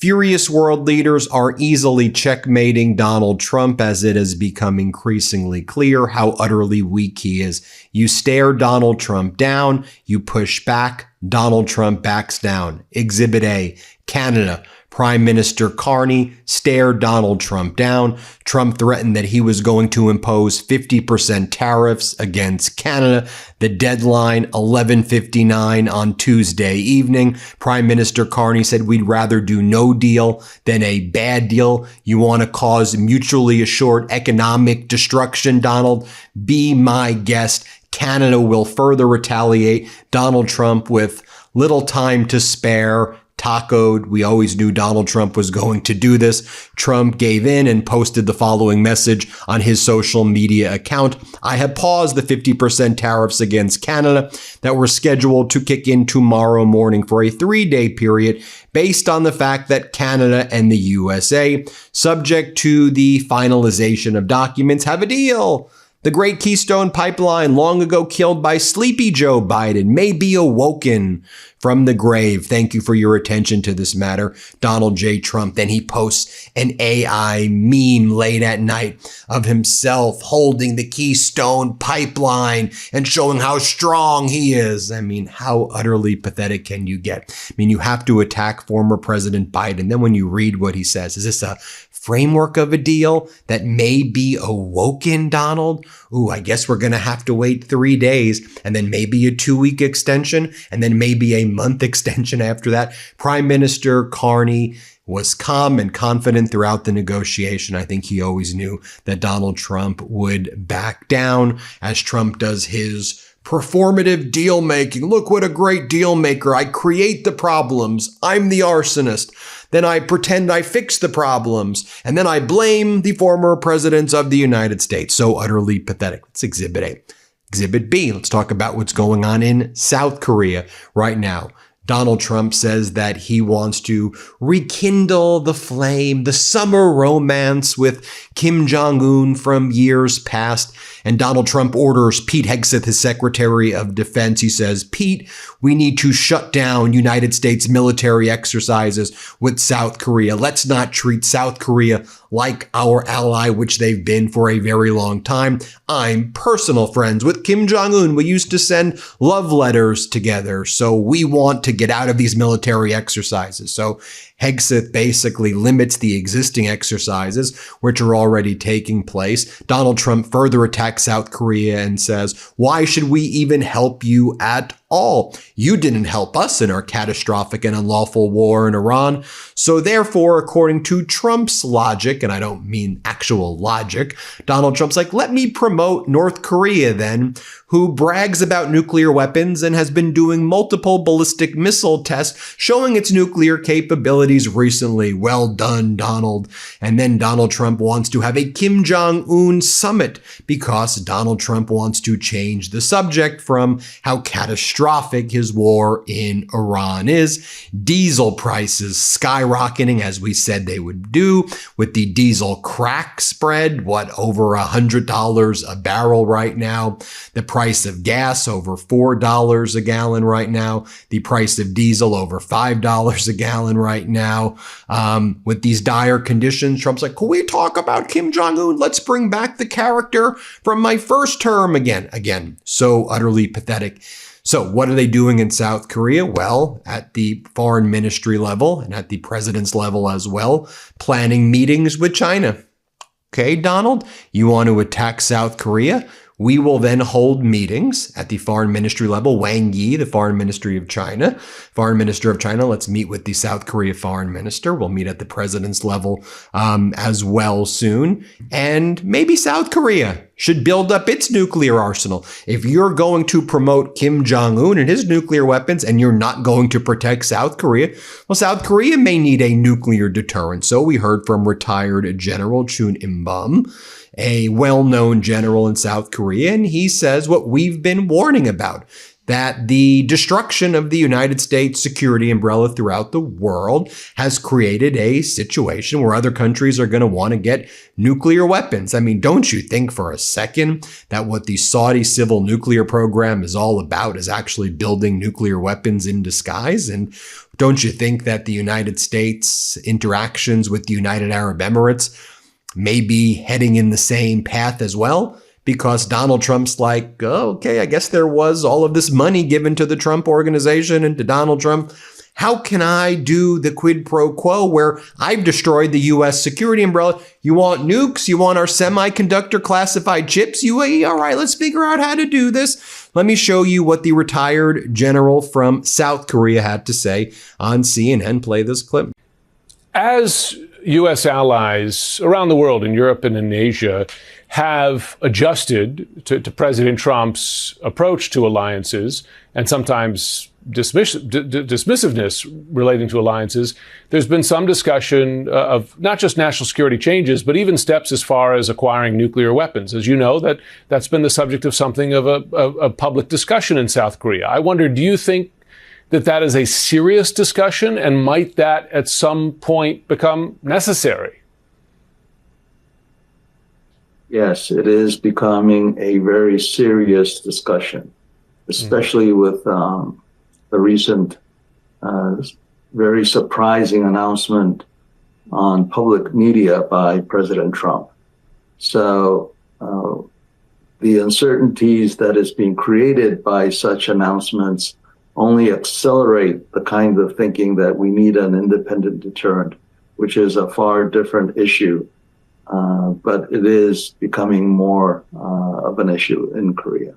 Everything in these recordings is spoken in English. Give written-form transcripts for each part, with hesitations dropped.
Furious world leaders are easily checkmating Donald Trump as it is becoming increasingly clear how utterly weak he is. You stare Donald Trump down, you push back, Donald Trump backs down. Exhibit A, Canada. Prime Minister Carney stared Donald Trump down. Trump threatened that he was going to impose 50% tariffs against Canada. The deadline, 11:59 on Tuesday evening. Prime Minister Carney said, we'd rather do no deal than a bad deal. You want to cause mutually assured economic destruction, Donald? Be my guest. Canada will further retaliate. Donald Trump, with little time to spare, tacoed. We always knew Donald Trump was going to do this. Trump gave in and posted the following message on his social media account. I have paused the 50% tariffs against Canada that were scheduled to kick in tomorrow morning for a 3-day period based on the fact that Canada and the USA, subject to the finalization of documents, have a deal. The Great Keystone Pipeline, long ago killed by sleepy Joe Biden, may be awoken from the grave. Thank you for your attention to this matter, Donald J. Trump. Then he posts an AI meme late at night of himself holding the Keystone Pipeline and showing how strong he is. I mean, how utterly pathetic can you get? I mean, you have to attack former President Biden. Then when you read what he says, is this a framework of a deal that may be awoken, Donald? Ooh, I guess we're going to have to wait 3 days and then maybe a 2-week extension and then maybe a month extension after that. Prime Minister Carney was calm and confident throughout the negotiation. I think he always knew that Donald Trump would back down as Trump does his performative deal making. Look what a great deal maker. I create the problems. I'm the arsonist. Then I pretend I fix the problems. And then I blame the former presidents of the United States. So utterly pathetic. That's Exhibit A. Exhibit B, let's talk about what's going on in South Korea right now. Donald Trump says that he wants to rekindle the flame, the summer romance with Kim Jong-un from years past. And Donald Trump orders Pete Hegseth, his Secretary of Defense. He says, Pete, we need to shut down United States military exercises with South Korea. Let's not treat South Korea like our ally, which they've been for a very long time. I'm personal friends with Kim Jong-un. We used to send love letters together. So we want to get out of these military exercises. So Hegseth basically limits the existing exercises, which are already taking place. Donald Trump further attacks South Korea and says, why should we even help you at all? You didn't help us in our catastrophic and unlawful war in Iran. So therefore, according to Trump's logic, and I don't mean actual logic, Donald Trump's like, let me promote North Korea then, who brags about nuclear weapons and has been doing multiple ballistic missile tests, showing its nuclear capabilities recently. Well done, Donald. And then Donald Trump wants to have a Kim Jong-un summit because Donald Trump wants to change the subject from how catastrophic his war in Iran is. Diesel prices skyrocketing as we said they would do, with the diesel crack spread, over $100 a barrel right now. The price of gas over $4 a gallon right now. The price of diesel over $5 a gallon right now. With these dire conditions, Trump's like, can we talk about Kim Jong-un? Let's bring back the character from my first term again. Again, so utterly pathetic. So what are they doing in South Korea? Well, at the foreign ministry level and at the president's level as well, planning meetings with China. Okay, Donald, you want to attack South Korea? We will then hold meetings at the foreign ministry level. Wang Yi, the foreign ministry of China, foreign minister of China, let's meet with the South Korea foreign minister. We'll meet at the president's level as well soon. And maybe South Korea should build up its nuclear arsenal. If you're going to promote Kim Jong-un and his nuclear weapons and you're not going to protect South Korea, well, South Korea may need a nuclear deterrent. So we heard from retired General Chun Im-bum, a well-known general in South Korea, and he says what we've been warning about, that the destruction of the United States security umbrella throughout the world has created a situation where other countries are going to want to get nuclear weapons. I mean, don't you think for a second that what the Saudi civil nuclear program is all about is actually building nuclear weapons in disguise? And don't you think that the United States interactions with the United Arab Emirates may be heading in the same path as well? Because Donald Trump's like, oh, okay, I guess there was all of this money given to the Trump organization and to Donald Trump. How can I do the quid pro quo where I've destroyed the U.S. security umbrella? You want nukes? You want our semiconductor classified chips? UAE? All right, let's figure out how to do this. Let me show you what the retired general from South Korea had to say on CNN. Play this clip. As U.S. allies around the world, in Europe and in Asia, have adjusted to President Trump's approach to alliances and sometimes dismissiveness relating to alliances, there's been some discussion of not just national security changes, but even steps as far as acquiring nuclear weapons. As you know, that's been the subject of something of a public discussion in South Korea. I wonder, do you think that is a serious discussion, and might that at some point become necessary? Yes, it is becoming a very serious discussion, especially with the recent very surprising announcement on public media by President Trump. So the uncertainties that is being created by such announcements only accelerate the kind of thinking that we need an independent deterrent, which is a far different issue. But it is becoming more of an issue in Korea.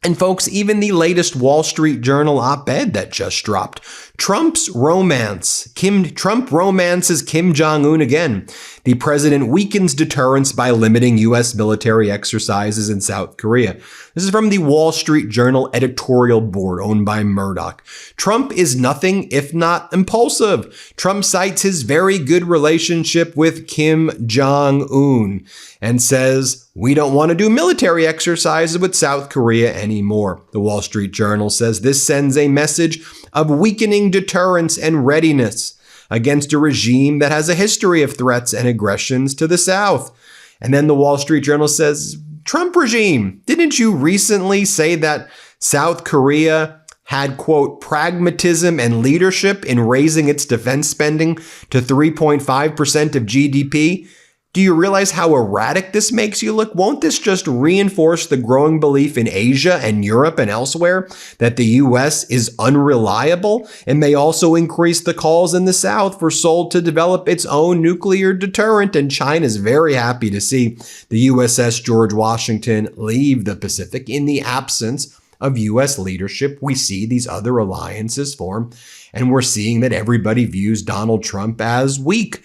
And folks, even the latest Wall Street Journal op-ed that just dropped, Trump romances Kim Jong-un again. The president weakens deterrence by limiting U.S. military exercises in South Korea. This is from the Wall Street Journal editorial board owned by Murdoch. Trump is nothing if not impulsive. Trump cites his very good relationship with Kim Jong-un and says, we don't want to do military exercises with South Korea anymore. The Wall Street Journal says this sends a message of weakening deterrence and readiness against a regime that has a history of threats and aggressions to the South. And then the Wall Street Journal says, Trump regime, didn't you recently say that South Korea had, quote, pragmatism and leadership in raising its defense spending to 3.5% of GDP? Do you realize how erratic this makes you look? Won't this just reinforce the growing belief in Asia and Europe and elsewhere that the U.S. is unreliable, and may also increase the calls in the South for Seoul to develop its own nuclear deterrent? And China's very happy to see the USS George Washington leave the Pacific. In the absence of U.S. leadership, we see these other alliances form, and we're seeing that everybody views Donald Trump as weak.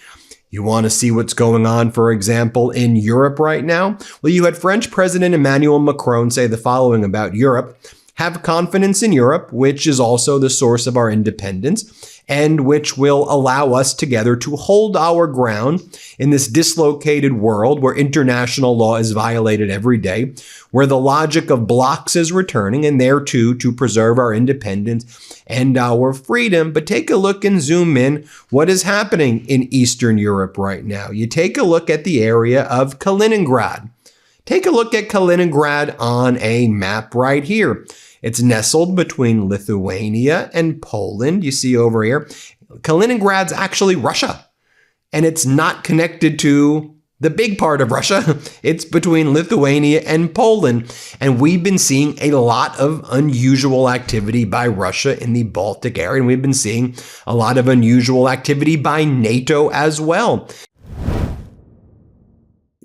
You want to see what's going on, for example, in Europe right now? Well, you had French President Emmanuel Macron say the following about Europe: have confidence in Europe, which is also the source of our independence, and which will allow us together to hold our ground in this dislocated world where international law is violated every day, where the logic of blocks is returning, and there too to preserve our independence and our freedom. But take a look and zoom in what is happening in Eastern Europe right now. You take a look at the area of Kaliningrad. Take a look at Kaliningrad on a map right here. It's nestled between Lithuania and Poland. You see over here, Kaliningrad's actually Russia, and it's not connected to the big part of Russia. It's between Lithuania and Poland. And we've been seeing a lot of unusual activity by Russia in the Baltic area. And we've been seeing a lot of unusual activity by NATO as well.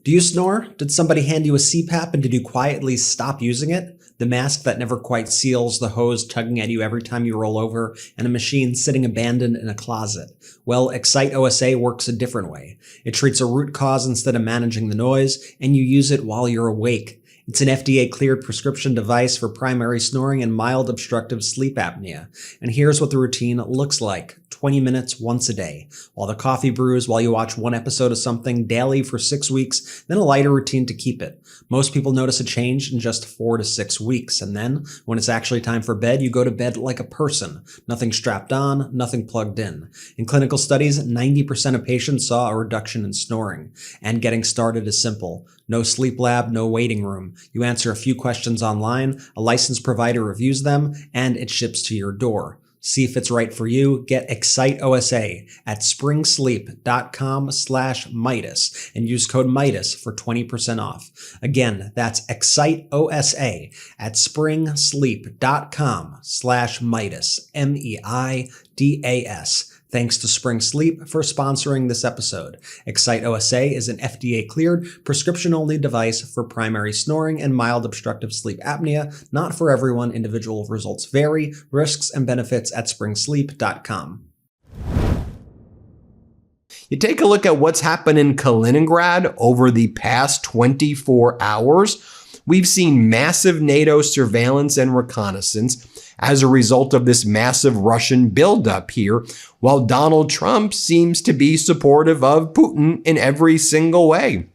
Do you snore? Did somebody hand you a CPAP and did you quietly stop using it? The mask that never quite seals, the hose tugging at you every time you roll over, and a machine sitting abandoned in a closet. Well, Excite OSA works a different way. It treats a root cause instead of managing the noise, and you use it while you're awake. It's an FDA-cleared prescription device for primary snoring and mild obstructive sleep apnea. And here's what the routine looks like. 20 minutes once a day. While the coffee brews while you watch one episode of something daily for 6 weeks, then a lighter routine to keep it. Most people notice a change in just 4 to 6 weeks, and then, when it's actually time for bed, you go to bed like a person. Nothing strapped on, nothing plugged in. In clinical studies, 90% of patients saw a reduction in snoring. And getting started is simple. No sleep lab, no waiting room. You answer a few questions online, a licensed provider reviews them, and it ships to your door. See if it's right for you. Get Excite OSA at springsleep.com/Meidas and use code Meidas for 20% off. Again, that's Excite OSA at springsleep.com/Meidas, MEIDAS. Thanks to Spring Sleep for sponsoring this episode. Excite OSA is an FDA-cleared, prescription-only device for primary snoring and mild obstructive sleep apnea. Not for everyone. Individual results vary. Risks and benefits at springsleep.com. You take a look at what's happened in Kaliningrad over the past 24 hours. We've seen massive NATO surveillance and reconnaissance as a result of this massive Russian buildup here, while Donald Trump seems to be supportive of Putin in every single way.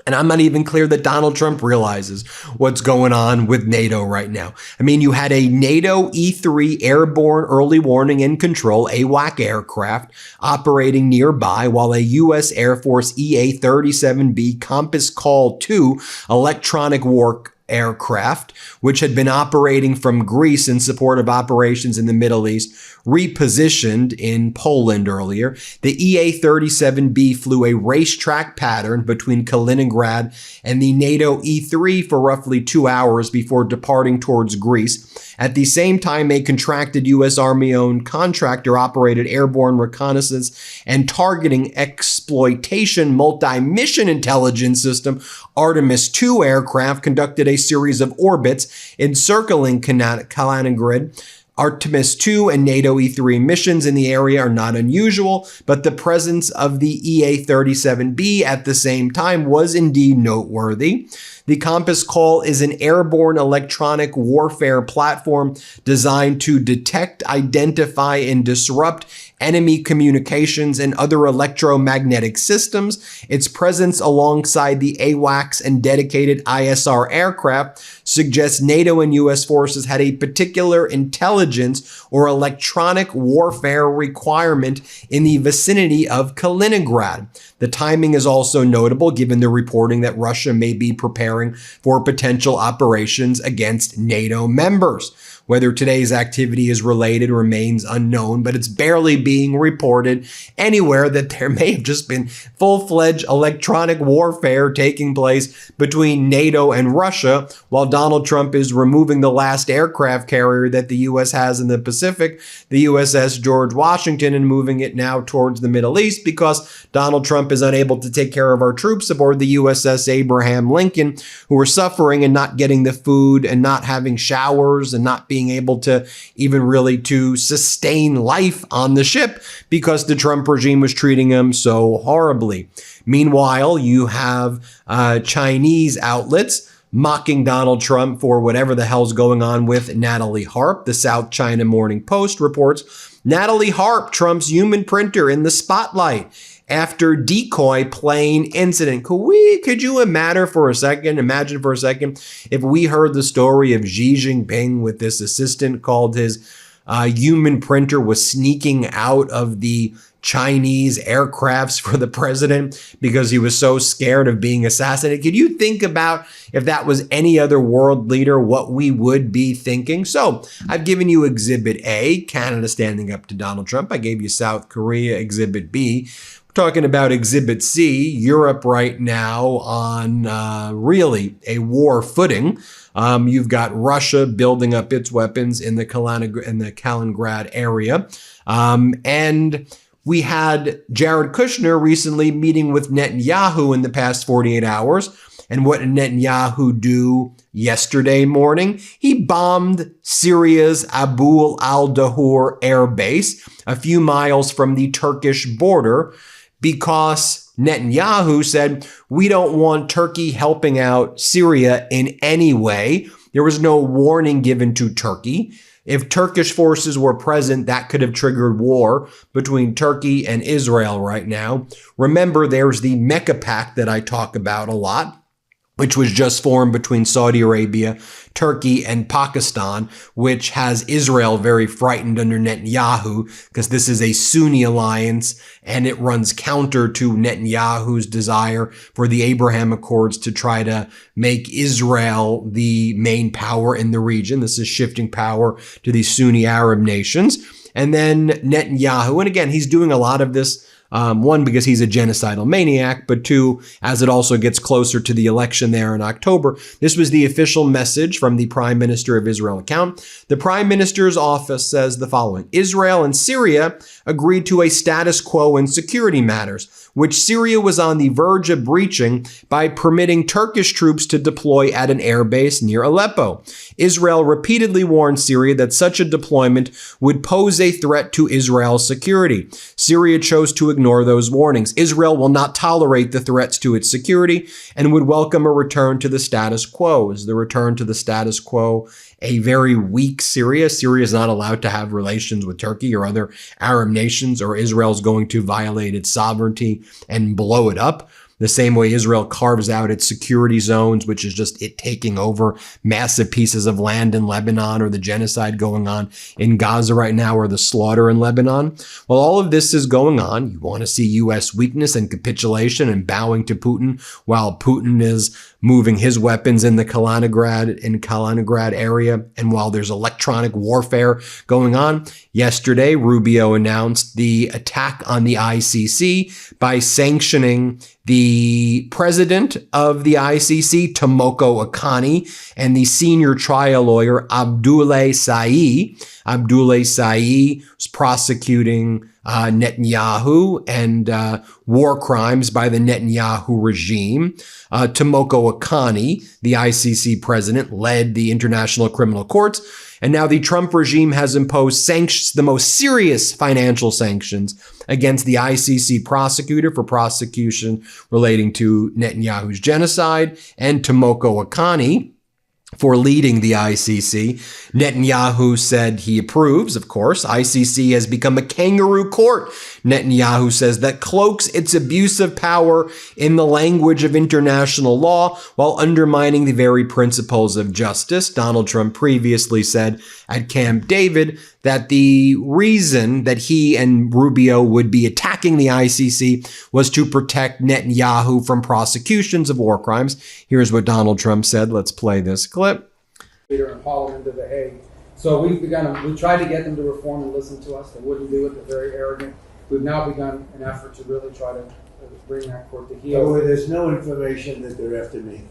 And I'm not even clear that Donald Trump realizes what's going on with NATO right now. I mean, you had a NATO E-3 airborne early warning and control AWAC aircraft operating nearby, while a U.S. Air Force EA-37B Compass Call 2 electronic war aircraft, which had been operating from Greece in support of operations in the Middle East, repositioned in Poland earlier. The EA-37B flew a racetrack pattern between Kaliningrad and the NATO E-3 for roughly 2 hours before departing towards Greece. At the same time, a contracted U.S. Army-owned contractor operated airborne reconnaissance and targeting exploitation multi-mission intelligence system Artemis II aircraft conducted a series of orbits encircling Kaliningrad. Artemis II and NATO E-3 missions in the area are not unusual, but the presence of the EA-37B at the same time was indeed noteworthy. The Compass Call is an airborne electronic warfare platform designed to detect, identify, and disrupt enemy communications and other electromagnetic systems. Its presence alongside the AWACS and dedicated ISR aircraft suggests NATO and U.S. forces had a particular intelligence or electronic warfare requirement in the vicinity of Kaliningrad. The timing is also notable given the reporting that Russia may be preparing for potential operations against NATO members. Whether today's activity is related remains unknown, but it's barely being reported anywhere that there may have just been full-fledged electronic warfare taking place between NATO and Russia, while Donald Trump is removing the last aircraft carrier that the U.S. has in the Pacific, the USS George Washington, and moving it now towards the Middle East because Donald Trump is unable to take care of our troops aboard the USS Abraham Lincoln, who are suffering and not getting the food and not having showers and not being able to even really to sustain life on the ship because the Trump regime was treating them so horribly. Meanwhile, you have Chinese outlets mocking Donald Trump for whatever the hell's going on with Natalie Harp. The South China Morning Post reports Natalie Harp, Trump's human printer, in the spotlight after decoy plane incident. Could you imagine for a second if we heard the story of Xi Jinping with this assistant called his human printer was sneaking out of the Chinese aircrafts for the president because he was so scared of being assassinated. Could you think about if that was any other world leader, what we would be thinking? So I've given you Exhibit A, Canada standing up to Donald Trump. I gave you South Korea, Exhibit B. We're talking about Exhibit C, Europe right now on really a war footing. You've got Russia building up its weapons in the Kaliningrad area. And we had Jared Kushner recently meeting with Netanyahu in the past 48 hours. And what did Netanyahu do yesterday morning? He bombed Syria's Abu al-Dahur air base a few miles from the Turkish border because Netanyahu said, we don't want Turkey helping out Syria in any way. There was no warning given to Turkey. If Turkish forces were present, that could have triggered war between Turkey and Israel right now. Remember, there's the Mecca Pact that I talk about a lot, which was just formed between Saudi Arabia, Turkey, and Pakistan, which has Israel very frightened under Netanyahu because this is a Sunni alliance and it runs counter to Netanyahu's desire for the Abraham Accords to try to make Israel the main power in the region. This is shifting power to these Sunni Arab nations. And then Netanyahu, and again, he's doing a lot of this one, because he's a genocidal maniac, but two, as it also gets closer to the election there in October. This was the official message from the Prime Minister of Israel account. The Prime Minister's office says the following: Israel and Syria agreed to a status quo in security matters, which Syria was on the verge of breaching by permitting Turkish troops to deploy at an airbase near Aleppo. Israel repeatedly warned Syria that such a deployment would pose a threat to Israel's security. Syria chose to ignore those warnings. Israel will not tolerate the threats to its security and would welcome a return to the status quo. Is the return to the status quo a very weak Syria? Syria is not allowed to have relations with Turkey or other Arab nations, or Israel's going to violate its sovereignty and blow it up. The same way Israel carves out its security zones, which is just it taking over massive pieces of land in Lebanon, or the genocide going on in Gaza right now, or the slaughter in Lebanon. Well, all of this is going on. You want to see U.S. weakness and capitulation and bowing to Putin, while Putin is moving his weapons in the Kaliningrad area, and while there's electronic warfare going on. Yesterday, Rubio announced the attack on the ICC by sanctioning the president of the ICC, Tomoko Akani, and the senior trial lawyer, Abdoulaye Saeed. Abdoulaye Saeed was prosecuting Netanyahu and war crimes by the Netanyahu regime. Tomoko Akani, the ICC president, led the International Criminal Courts. And now the Trump regime has imposed sanctions, the most serious financial sanctions, against the ICC prosecutor for prosecution relating to Netanyahu's genocide, and Tomoko Akani for leading the ICC. Netanyahu said he approves, of course. ICC has become a kangaroo court, Netanyahu says, that cloaks its abuse of power in the language of international law while undermining the very principles of justice. Donald Trump previously said at Camp David that the reason that he and Rubio would be attacking the ICC was to protect Netanyahu from prosecutions of war crimes. Here's what Donald Trump said. Let's play this clip. Leader in Parliament of The Hague. So we tried to get them to reform and listen to us. They wouldn't do it. They're very arrogant. We've now begun an effort to really try to bring that court to heel. So there's no information that they're after me.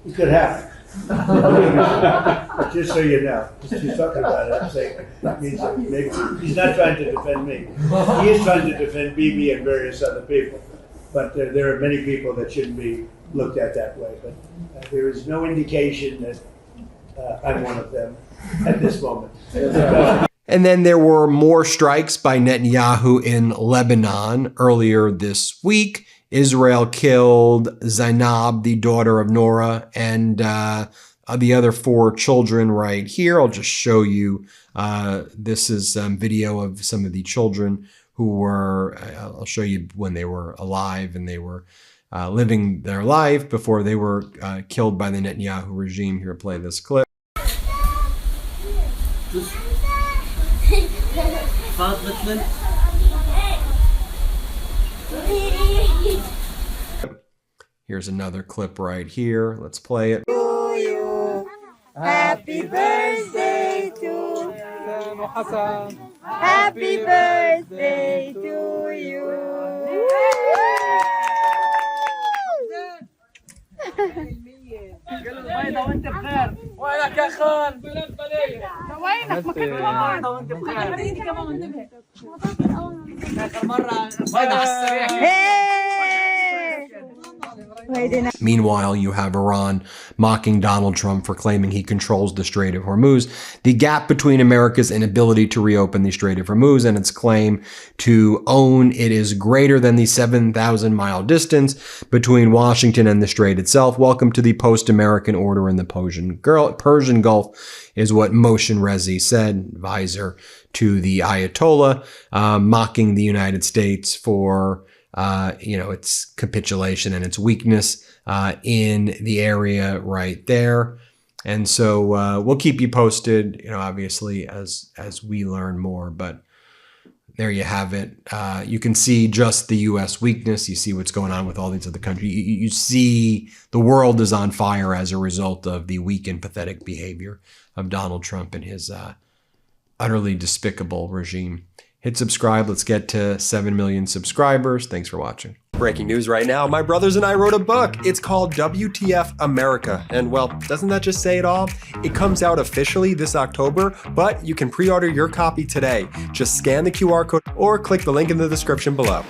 It could happen. But just so you know, just keep talking about it. I'm saying that means that maybe he's not trying to defend me. He is trying to defend Bibi and various other people. But there are many people that shouldn't be looked at that way. But there is no indication that I'm one of them at this moment. And then there were more strikes by Netanyahu in Lebanon earlier this week. Israel killed Zainab, the daughter of Nora, and the other 4 children right here. I'll just show you. This is video of some of the children who were, I'll show you when they were alive and they were living their life before they were killed by the Netanyahu regime. Here, play this clip. Here's another clip right here. Let's play it. Happy birthday to Hassan. Happy birthday to you. بيضة وانت بخير وينك يا خال وينك ما كنت بيضة وانت بخير خليني كمان منتبه اخر مرة بيضة على السريع Meanwhile, you have Iran mocking Donald Trump for claiming he controls the Strait of Hormuz. The gap between America's inability to reopen the Strait of Hormuz and its claim to own it is greater than the 7,000-mile distance between Washington and the strait itself. Welcome to the post-American order in the Persian Gulf, is what Moshe Rezi said, advisor to the Ayatollah, mocking the United States for its capitulation and its weakness in the area right there. And so we'll keep you posted, obviously as we learn more. But there you have it. You can see just the U.S. weakness. You see what's going on with all these other countries. You see the world is on fire as a result of the weak and pathetic behavior of Donald Trump and his utterly despicable regime. Hit subscribe. Let's get to 7 million subscribers. Thanks for watching. Breaking news right now. My brothers and I wrote a book. It's called WTF America. And well, doesn't that just say it all? It comes out officially this October, but you can pre-order your copy today. Just scan the QR code or click the link in the description below.